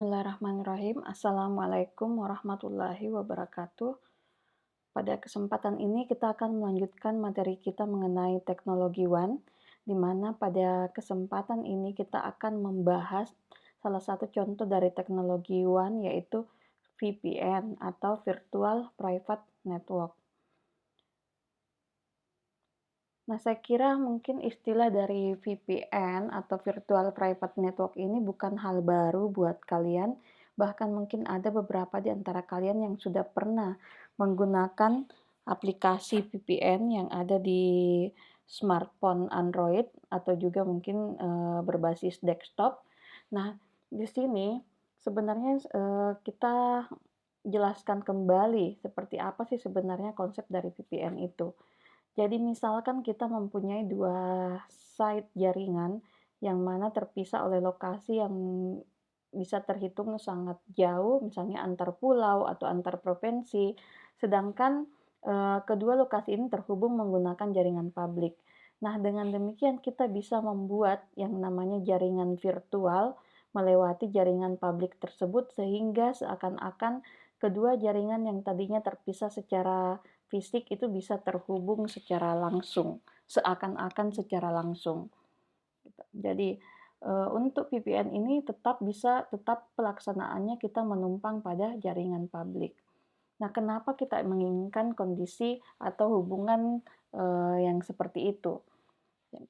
Bismillahirrahmanirrahim. Assalamualaikum warahmatullahi wabarakatuh. Pada kesempatan ini kita akan melanjutkan materi kita mengenai teknologi WAN, di mana pada kesempatan ini kita akan membahas salah satu contoh dari teknologi WAN yaitu VPN atau Virtual Private Network. Nah, saya kira mungkin istilah dari VPN atau Virtual Private Network ini bukan hal baru buat kalian, bahkan mungkin ada beberapa di antara kalian yang sudah pernah menggunakan aplikasi VPN yang ada di smartphone Android atau juga mungkin berbasis desktop. Nah, di sini sebenarnya kita jelaskan kembali seperti apa sih sebenarnya konsep dari VPN itu. Jadi misalkan kita mempunyai dua site jaringan yang mana terpisah oleh lokasi yang bisa terhitung sangat jauh, misalnya antar pulau atau antar provinsi, sedangkan kedua lokasi ini terhubung menggunakan jaringan publik. Nah, dengan demikian kita bisa membuat yang namanya jaringan virtual melewati jaringan publik tersebut sehingga seakan-akan kedua jaringan yang tadinya terpisah secara fisik itu bisa terhubung secara langsung, seakan-akan secara langsung, gitu. Jadi, untuk VPN ini tetap pelaksanaannya kita menumpang pada jaringan publik. Nah, kenapa kita menginginkan kondisi atau hubungan, yang seperti itu?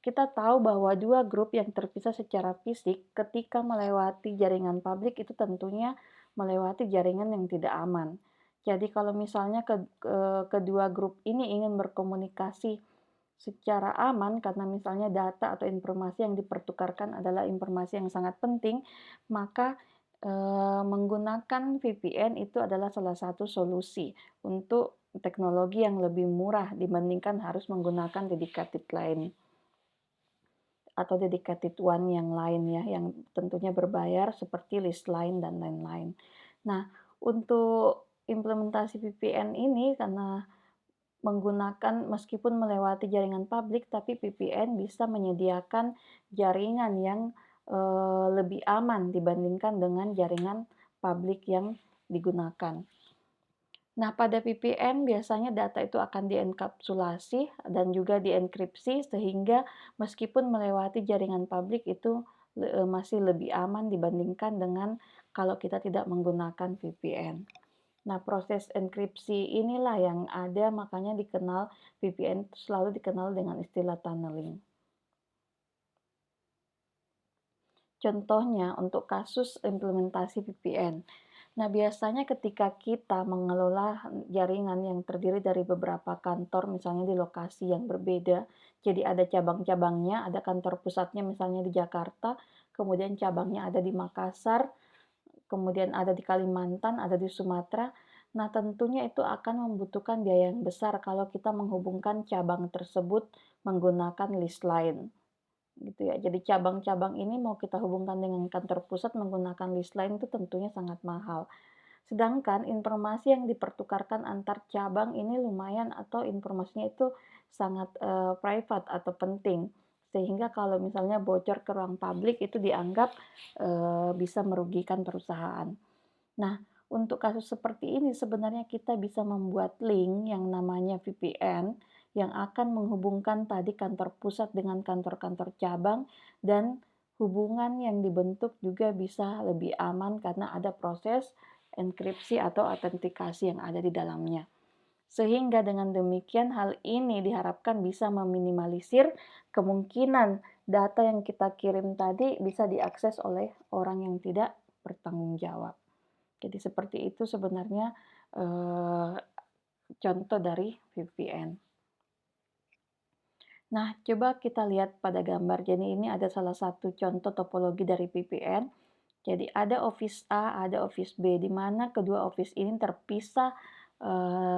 Kita tahu bahwa dua grup yang terpisah secara fisik ketika melewati jaringan publik itu tentunya melewati jaringan yang tidak aman. Jadi kalau misalnya kedua grup ini ingin berkomunikasi secara aman karena misalnya data atau informasi yang dipertukarkan adalah informasi yang sangat penting, maka menggunakan VPN itu adalah salah satu solusi untuk teknologi yang lebih murah dibandingkan harus menggunakan dedicated line atau dedicated one yang lain ya, yang tentunya berbayar seperti list line dan lain-lain. Nah, untuk implementasi VPN ini karena menggunakan meskipun melewati jaringan publik, tapi VPN bisa menyediakan jaringan yang lebih aman dibandingkan dengan jaringan publik yang digunakan. Nah, pada VPN biasanya data itu akan dienkapsulasi dan juga dienkripsi sehingga meskipun melewati jaringan publik itu masih lebih aman dibandingkan dengan kalau kita tidak menggunakan VPN. Nah, proses enkripsi inilah yang ada makanya dikenal VPN selalu dikenal dengan istilah tunneling. Contohnya untuk kasus implementasi VPN. Nah, biasanya ketika kita mengelola jaringan yang terdiri dari beberapa kantor, misalnya di lokasi yang berbeda, jadi ada cabang-cabangnya, ada kantor pusatnya misalnya di Jakarta, kemudian cabangnya ada di Makassar, kemudian ada di Kalimantan, ada di Sumatera. Nah, tentunya itu akan membutuhkan biaya yang besar kalau kita menghubungkan cabang tersebut menggunakan list line. Gitu ya. Jadi cabang-cabang ini mau kita hubungkan dengan kantor pusat menggunakan list line itu tentunya sangat mahal. Sedangkan informasi yang dipertukarkan antar cabang ini lumayan atau informasinya itu sangat private atau penting. Sehingga kalau misalnya bocor ke ruang publik itu dianggap bisa merugikan perusahaan. Nah, untuk kasus seperti ini sebenarnya kita bisa membuat link yang namanya VPN yang akan menghubungkan tadi kantor pusat dengan kantor-kantor cabang dan hubungan yang dibentuk juga bisa lebih aman karena ada proses enkripsi atau autentikasi yang ada di dalamnya. Sehingga dengan demikian hal ini diharapkan bisa meminimalisir kemungkinan data yang kita kirim tadi bisa diakses oleh orang yang tidak bertanggung jawab. Jadi seperti itu sebenarnya eh, contoh dari VPN. Nah, coba kita lihat pada gambar. Jadi ini ada salah satu contoh topologi dari VPN. Jadi ada office A, ada office B, di mana kedua office ini terpisah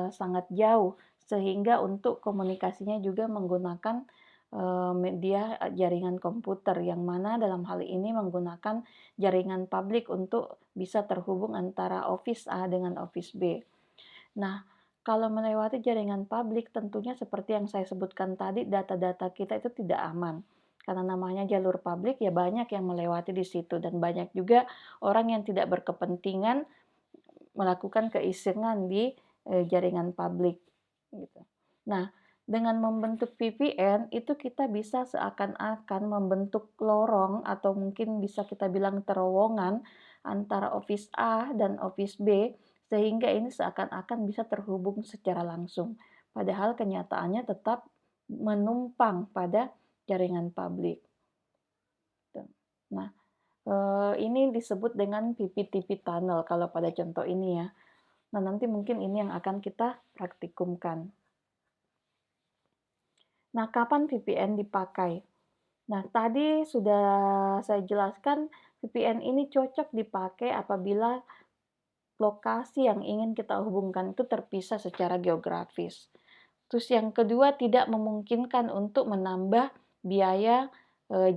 sangat jauh, sehingga untuk komunikasinya juga menggunakan media jaringan komputer, yang mana dalam hal ini menggunakan jaringan publik untuk bisa terhubung antara office A dengan office B. Nah, kalau melewati jaringan publik tentunya seperti yang saya sebutkan tadi, data-data kita itu tidak aman. Karena namanya jalur publik ya banyak yang melewati di situ dan banyak juga orang yang tidak berkepentingan melakukan keisengan di, jaringan publik, gitu. Nah, dengan membentuk VPN itu kita bisa seakan-akan membentuk lorong atau mungkin bisa kita bilang terowongan antara office A dan office B, sehingga ini seakan-akan bisa terhubung secara langsung. Padahal kenyataannya tetap menumpang pada jaringan publik, gitu. Nah, ini disebut dengan PPTP tunnel kalau pada contoh ini ya. Nah, nanti mungkin ini yang akan kita praktikumkan. Nah, kapan VPN dipakai? Nah, tadi sudah saya jelaskan VPN ini cocok dipakai apabila lokasi yang ingin kita hubungkan itu terpisah secara geografis. Terus yang kedua, tidak memungkinkan untuk menambah biaya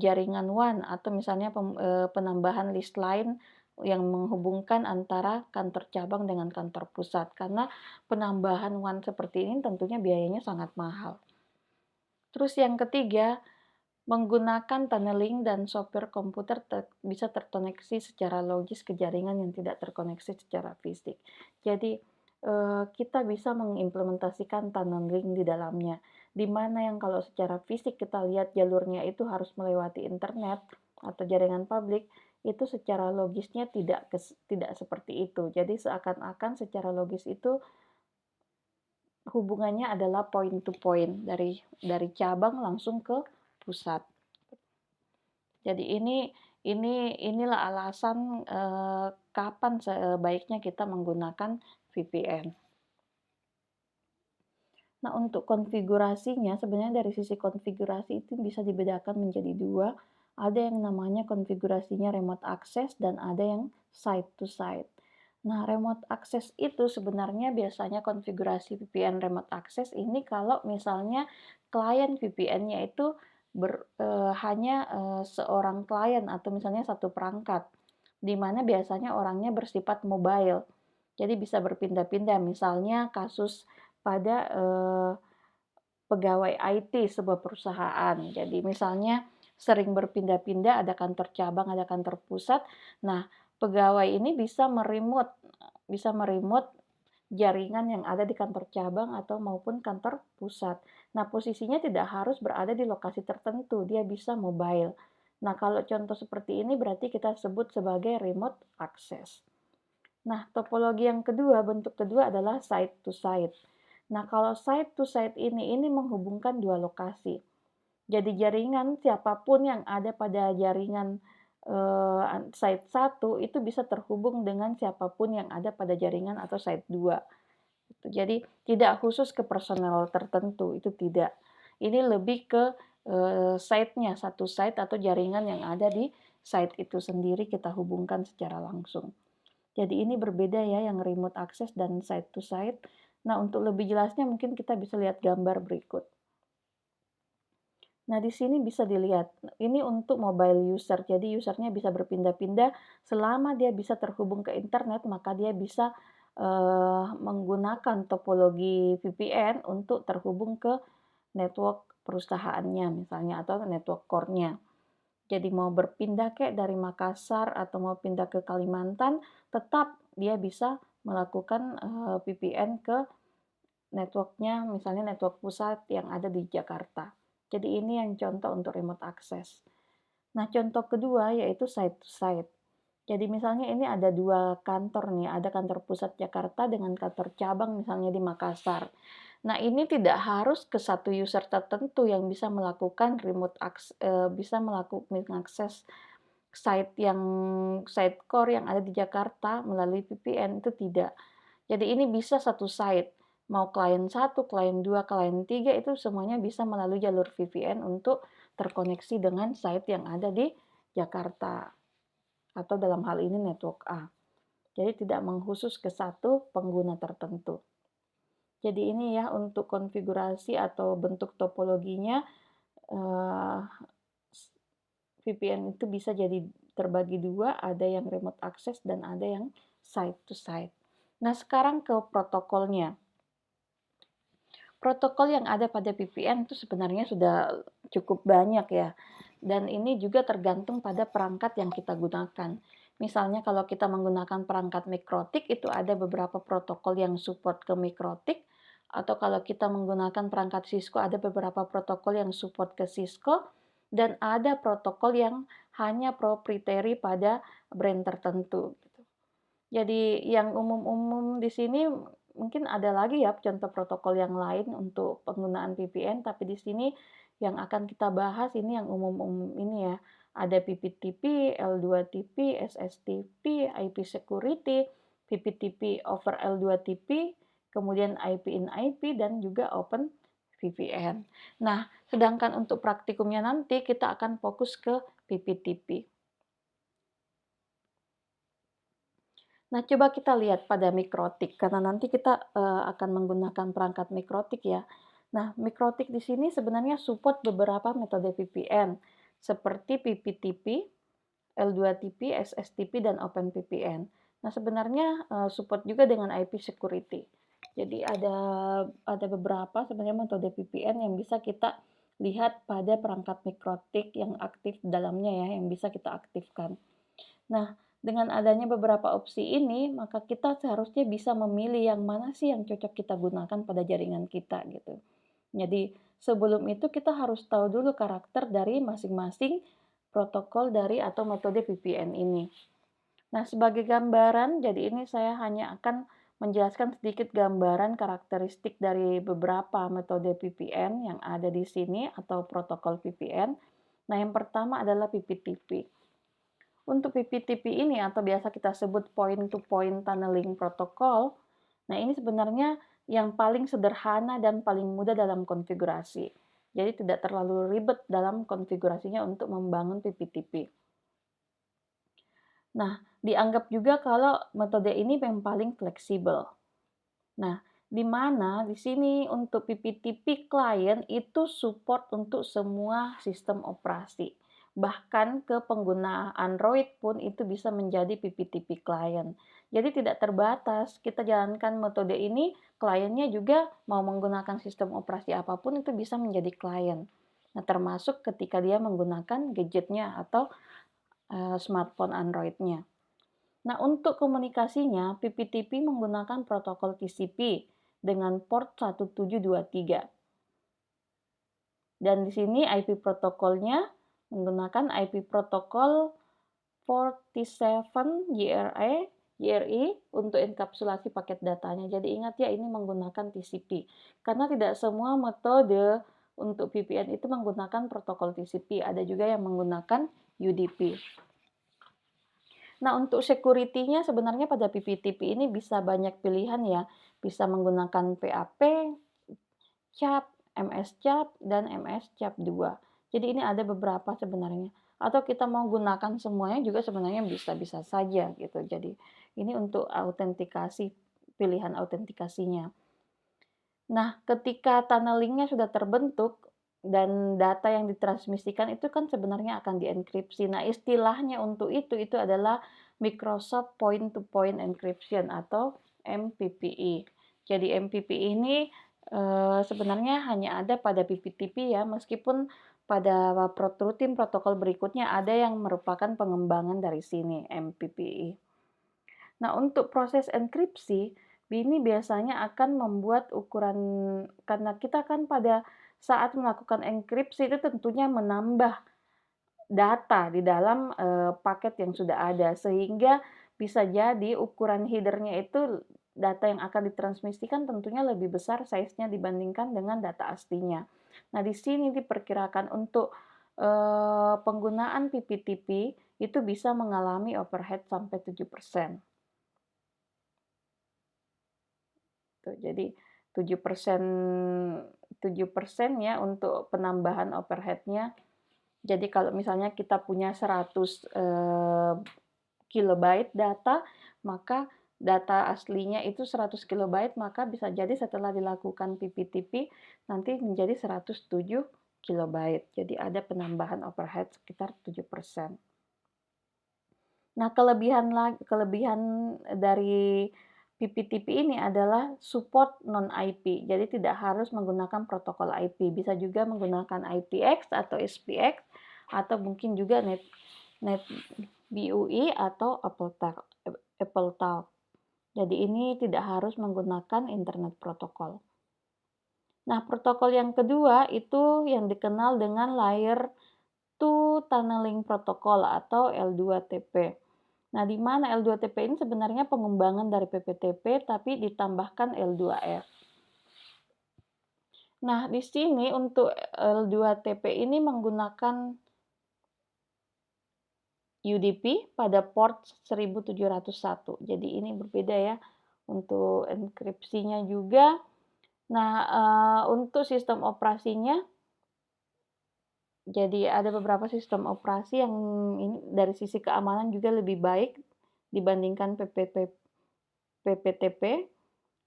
jaringan WAN atau misalnya penambahan list lain yang menghubungkan antara kantor cabang dengan kantor pusat. Karena penambahan WAN seperti ini tentunya biayanya sangat mahal. Terus yang ketiga, menggunakan tunneling dan software komputer bisa terkoneksi secara logis ke jaringan yang tidak terkoneksi secara fisik. Jadi kita bisa mengimplementasikan tunneling di dalamnya, di mana yang kalau secara fisik kita lihat jalurnya itu harus melewati internet atau jaringan publik, itu secara logisnya tidak seperti itu. Jadi seakan-akan secara logis itu hubungannya adalah point to point dari cabang langsung ke pusat. Jadi inilah alasan kapan sebaiknya kita menggunakan VPN. Nah, untuk konfigurasinya sebenarnya dari sisi konfigurasi itu bisa dibedakan menjadi dua. Ada yang namanya konfigurasinya remote access dan ada yang site to site. Nah, remote access itu sebenarnya biasanya konfigurasi VPN remote access ini kalau misalnya klien VPN-nya itu hanya seorang klien atau misalnya satu perangkat, di mana biasanya orangnya bersifat mobile. Jadi bisa berpindah-pindah, misalnya kasus pada pegawai IT sebuah perusahaan. Jadi misalnya sering berpindah-pindah, ada kantor cabang, ada kantor pusat. Nah, pegawai ini bisa meremote jaringan yang ada di kantor cabang atau maupun kantor pusat. Nah, posisinya tidak harus berada di lokasi tertentu, dia bisa mobile. Nah, kalau contoh seperti ini berarti kita sebut sebagai remote access. Nah, topologi yang kedua, bentuk kedua adalah site to site. Nah, kalau site to site ini menghubungkan dua lokasi. Jadi jaringan siapapun yang ada pada jaringan site 1 itu bisa terhubung dengan siapapun yang ada pada jaringan atau site 2. Gitu. Jadi tidak khusus ke personel tertentu, itu tidak. Ini lebih ke site-nya, satu site atau jaringan yang ada di site itu sendiri kita hubungkan secara langsung. Jadi ini berbeda ya yang remote access dan site to site. Nah, untuk lebih jelasnya mungkin kita bisa lihat gambar berikut. Nah, di sini bisa dilihat, ini untuk mobile user. Jadi usernya bisa berpindah-pindah selama dia bisa terhubung ke internet, maka dia bisa menggunakan topologi VPN untuk terhubung ke network perusahaannya misalnya atau network core-nya. Jadi mau berpindah kayak dari Makassar atau mau pindah ke Kalimantan, tetap dia bisa melakukan VPN ke network-nya, misalnya network pusat yang ada di Jakarta. Jadi ini yang contoh untuk remote access. Nah, contoh kedua yaitu site to site. Jadi misalnya ini ada dua kantor nih, ada kantor pusat Jakarta dengan kantor cabang misalnya di Makassar. Nah, ini tidak harus ke satu user tertentu yang bisa melakukan bisa mengakses site core yang ada di Jakarta melalui VPN, itu tidak. Jadi ini bisa satu site, mau klien 1, klien 2, klien 3 itu semuanya bisa melalui jalur VPN untuk terkoneksi dengan site yang ada di Jakarta atau dalam hal ini network A. Jadi tidak mengkhusus ke satu pengguna tertentu. Jadi ini ya untuk konfigurasi atau bentuk topologinya VPN itu bisa jadi terbagi dua, ada yang remote access dan ada yang site to site. Nah, sekarang ke protokolnya. Protokol yang ada pada VPN itu sebenarnya sudah cukup banyak ya. Dan ini juga tergantung pada perangkat yang kita gunakan. Misalnya kalau kita menggunakan perangkat mikrotik, itu ada beberapa protokol yang support ke mikrotik, atau kalau kita menggunakan perangkat Cisco, ada beberapa protokol yang support ke Cisco, dan ada protokol yang hanya proprietary pada brand tertentu. Jadi yang umum-umum di sini mungkin ada lagi ya contoh protokol yang lain untuk penggunaan VPN, tapi di sini yang akan kita bahas ini yang umum-umum ini ya. Ada PPTP, L2TP, SSTP, IP security, PPTP over L2TP, kemudian IP in IP, dan juga Open VPN. Nah, sedangkan untuk praktikumnya nanti kita akan fokus ke PPTP. Nah, coba kita lihat pada mikrotik, karena nanti kita akan menggunakan perangkat mikrotik ya. Nah, mikrotik di sini sebenarnya support beberapa metode VPN, seperti PPTP, L2TP, SSTP, dan OpenVPN. Nah, sebenarnya support juga dengan IP security. Jadi ada beberapa sebenarnya metode VPN yang bisa kita lihat pada perangkat mikrotik yang aktif dalamnya ya, yang bisa kita aktifkan. Nah, dengan adanya beberapa opsi ini, maka kita seharusnya bisa memilih yang mana sih yang cocok kita gunakan pada jaringan kita gitu. Jadi, sebelum itu kita harus tahu dulu karakter dari masing-masing protokol dari atau metode VPN ini. Nah, sebagai gambaran, jadi ini saya hanya akan menjelaskan sedikit gambaran karakteristik dari beberapa metode VPN yang ada di sini atau protokol VPN. Nah, yang pertama adalah PPTP. Untuk PPTP ini atau biasa kita sebut point-to-point tunneling protocol, nah ini sebenarnya yang paling sederhana dan paling mudah dalam konfigurasi. Jadi tidak terlalu ribet dalam konfigurasinya untuk membangun PPTP. Nah, dianggap juga kalau metode ini yang paling fleksibel. Nah, di mana di sini untuk PPTP client itu support untuk semua sistem operasi. Bahkan ke pengguna Android pun itu bisa menjadi PPTP client. Jadi tidak terbatas, kita jalankan metode ini, kliennya juga mau menggunakan sistem operasi apapun itu bisa menjadi klien. Nah, termasuk ketika dia menggunakan gadgetnya atau smartphone Android-nya. Nah, untuk komunikasinya, PPTP menggunakan protokol TCP dengan port 1723. Dan di sini IP protokolnya menggunakan IP protokol 47 GRI untuk enkapsulasi paket datanya. Jadi ingat ya, ini menggunakan TCP. Karena tidak semua metode untuk VPN itu menggunakan protokol TCP. Ada juga yang menggunakan UDP. Nah, untuk security-nya sebenarnya pada PPTP ini bisa banyak pilihan ya. Bisa menggunakan PAP, CAP, MS CAP, dan MS CAP 2. Jadi ini ada beberapa sebenarnya. Atau kita mau gunakan semuanya juga sebenarnya bisa-bisa saja gitu. Jadi ini untuk autentikasi, pilihan autentikasinya. Nah, ketika tunnelingnya sudah terbentuk dan data yang ditransmisikan itu kan sebenarnya akan dienkripsi. Nah, istilahnya untuk itu adalah Microsoft Point-to-Point Encryption atau MPPE. Jadi MPPE ini sebenarnya hanya ada pada PPTP ya, meskipun pada routine protokol berikutnya ada yang merupakan pengembangan dari sini MPPE. Nah, untuk proses enkripsi, ini biasanya akan membuat ukuran, karena kita kan pada saat melakukan enkripsi itu tentunya menambah data di dalam paket yang sudah ada, sehingga bisa jadi ukuran header-nya itu data yang akan ditransmisikan tentunya lebih besar size-nya dibandingkan dengan data aslinya. Nah, di sini diperkirakan untuk penggunaan PPTP itu bisa mengalami overhead sampai 7%. Jadi 7% 7% ya untuk penambahan overhead-nya. Jadi kalau misalnya kita punya 100 kilobyte data, maka data aslinya itu 100 kilobyte, maka bisa jadi setelah dilakukan PPTP nanti menjadi 107 kilobyte. Jadi ada penambahan overhead sekitar 7%. Nah, kelebihan dari PPTP ini adalah support non-IP. Jadi tidak harus menggunakan protokol IP. Bisa juga menggunakan IPX atau SPX atau mungkin juga NetBEUI atau AppleTalk. Jadi ini tidak harus menggunakan Internet Protocol. Nah, protokol yang kedua itu yang dikenal dengan Layer 2 Tunneling Protocol atau L2TP. Nah, di mana L2TP ini sebenarnya pengembangan dari PPTP tapi ditambahkan L2R. Nah, di sini untuk L2TP ini menggunakan UDP pada port 1701. Jadi ini berbeda ya untuk enkripsinya juga. Nah, untuk sistem operasinya, jadi ada beberapa sistem operasi yang ini dari sisi keamanan juga lebih baik dibandingkan PPTP.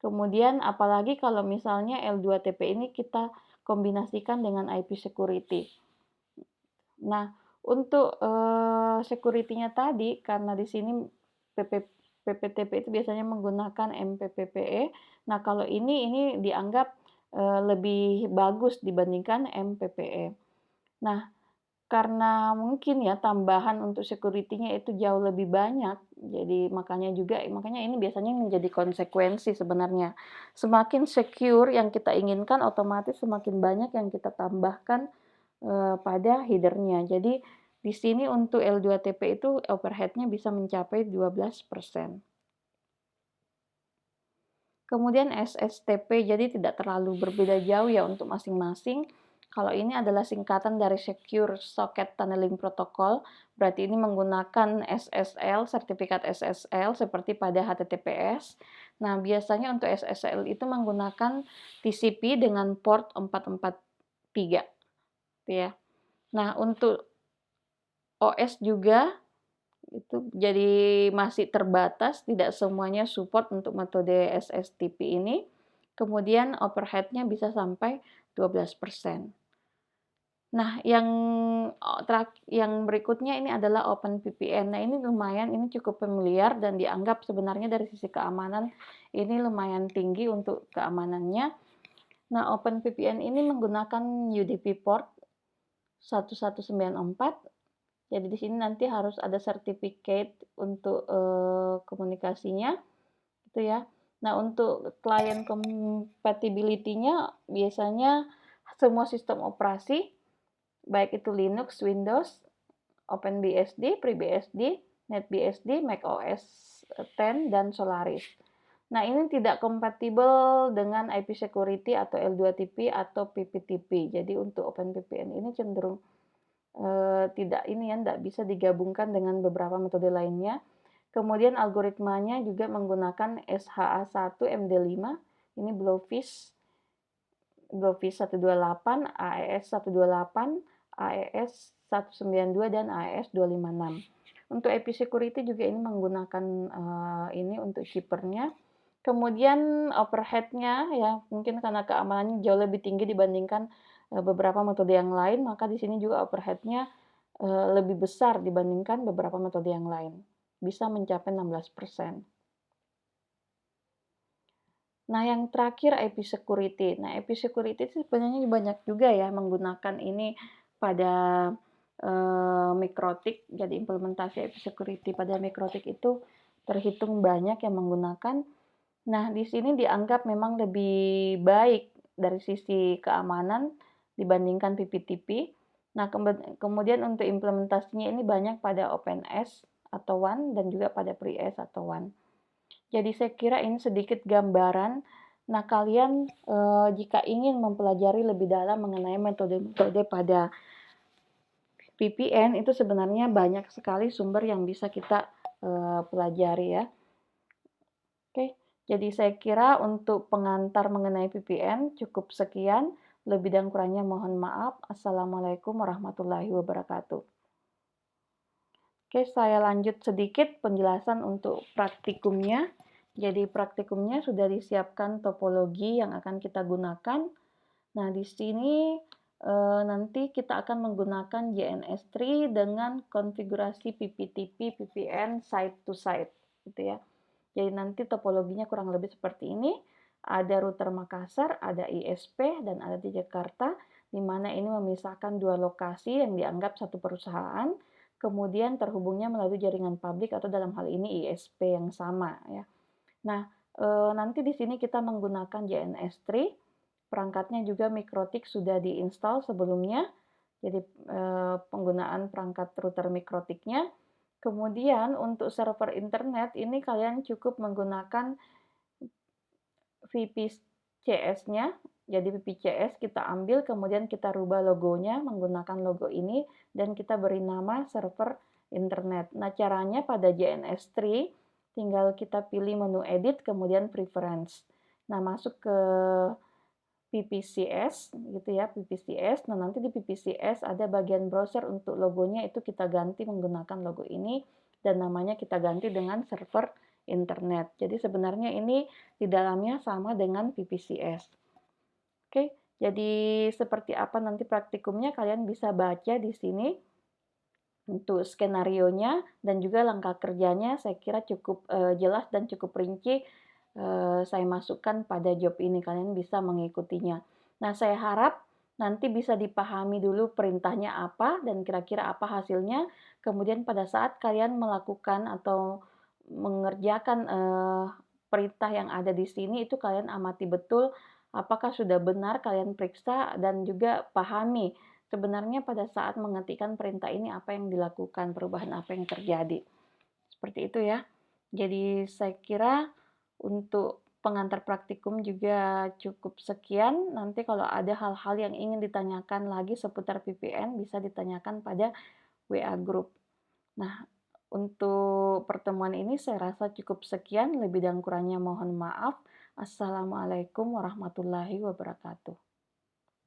Kemudian apalagi kalau misalnya L2TP ini kita kombinasikan dengan IP security. Nah, untuk security-nya tadi karena di sini PPTP itu biasanya menggunakan MPPPE. Nah, kalau ini dianggap lebih bagus dibandingkan MPPE. Nah, karena mungkin ya tambahan untuk security-nya itu jauh lebih banyak, jadi makanya ini biasanya menjadi konsekuensi sebenarnya. Semakin secure yang kita inginkan, otomatis semakin banyak yang kita tambahkan pada header-nya. Jadi di sini untuk L2TP itu overhead-nya bisa mencapai 12%. Kemudian SSTP, jadi tidak terlalu berbeda jauh ya untuk masing-masing. Kalau ini adalah singkatan dari Secure Socket Tunneling Protocol, berarti ini menggunakan SSL, sertifikat SSL seperti pada HTTPS. Nah, biasanya untuk SSL itu menggunakan TCP dengan port 443, gitu ya. Nah, untuk OS juga itu jadi masih terbatas, tidak semuanya support untuk metode SSTP ini. Kemudian overhead-nya bisa sampai 12%. Nah, yang berikutnya ini adalah OpenVPN. Nah, ini lumayan, ini cukup familiar dan dianggap sebenarnya dari sisi keamanan ini lumayan tinggi untuk keamanannya. Nah, OpenVPN ini menggunakan UDP port 1194. Jadi di sini nanti harus ada sertifikat untuk komunikasinya, gitu ya. Nah, untuk client compatibility-nya biasanya semua sistem operasi, baik itu Linux, Windows, OpenBSD, FreeBSD, NetBSD, macOS X, dan Solaris. Nah, ini tidak kompatibel dengan IP security atau L2TP atau PPTP. Jadi untuk OpenVPN ini cenderung tidak bisa digabungkan dengan beberapa metode lainnya. Kemudian algoritmanya juga menggunakan SHA-1 MD5, ini Blowfish 128, AES 128, AES 192, dan AES 256. Untuk IP security juga ini menggunakan ini untuk keeper-nya. Kemudian overhead-nya ya mungkin karena keamanannya jauh lebih tinggi dibandingkan beberapa metode yang lain, maka di sini juga overhead-nya lebih besar dibandingkan beberapa metode yang lain, bisa mencapai 16%. Nah, yang terakhir IP security. Nah, IP security itu sebenarnya banyak juga ya menggunakan ini pada Mikrotik. Jadi implementasi IP security pada Mikrotik itu terhitung banyak yang menggunakan. Nah, di sini dianggap memang lebih baik dari sisi keamanan dibandingkan PPTP. Nah, kemudian untuk implementasinya ini banyak pada OpenS atau WAN dan juga pada FreeS atau WAN. Jadi saya kira ini sedikit gambaran. Nah, kalian jika ingin mempelajari lebih dalam mengenai metode-metode pada VPN itu sebenarnya banyak sekali sumber yang bisa kita pelajari ya. Oke, jadi saya kira untuk pengantar mengenai VPN cukup sekian. Lebih dan kurangnya mohon maaf. Assalamualaikum warahmatullahi wabarakatuh. Oke, saya lanjut sedikit penjelasan untuk praktikumnya. Jadi praktikumnya sudah disiapkan topologi yang akan kita gunakan. Nah, di sini nanti kita akan menggunakan JNS3 dengan konfigurasi PPTP VPN site to site, gitu ya. Jadi nanti topologinya kurang lebih seperti ini. Ada router Makassar, ada ISP, dan ada di Jakarta. di mana ini memisahkan dua lokasi yang dianggap satu perusahaan, kemudian terhubungnya melalui jaringan publik atau dalam hal ini ISP yang sama ya. Nah, nanti di sini kita menggunakan JNS3, perangkatnya juga MikroTik sudah diinstal sebelumnya, jadi penggunaan perangkat router MikroTiknya. Kemudian untuk server internet ini kalian cukup menggunakan VPCS-nya, jadi VPCS kita ambil kemudian kita rubah logonya menggunakan logo ini dan kita beri nama server internet. Nah, caranya pada JNS3 tinggal kita pilih menu edit kemudian preference. Nah, masuk ke PPCS gitu ya, PPCS. Nah, nanti di PPCS ada bagian browser untuk logonya itu kita ganti menggunakan logo ini dan namanya kita ganti dengan server internet. Jadi sebenarnya ini di dalamnya sama dengan PPCS. Oke, jadi seperti apa nanti praktikumnya kalian bisa baca di sini untuk skenarionya dan juga langkah kerjanya saya kira cukup jelas dan cukup rinci saya masukkan pada job ini, kalian bisa mengikutinya. Nah, saya harap nanti bisa dipahami dulu perintahnya apa dan kira-kira apa hasilnya, kemudian pada saat kalian melakukan atau mengerjakan perintah yang ada di sini itu kalian amati betul apakah sudah benar, kalian periksa dan juga pahami sebenarnya pada saat mengetikkan perintah ini apa yang dilakukan, perubahan apa yang terjadi. Seperti itu ya. Jadi saya kira untuk pengantar praktikum juga cukup sekian. Nanti kalau ada hal-hal yang ingin ditanyakan lagi seputar VPN bisa ditanyakan pada WA Group. Nah, untuk pertemuan ini saya rasa cukup sekian. Lebih dan kurangnya mohon maaf. Assalamualaikum warahmatullahi wabarakatuh.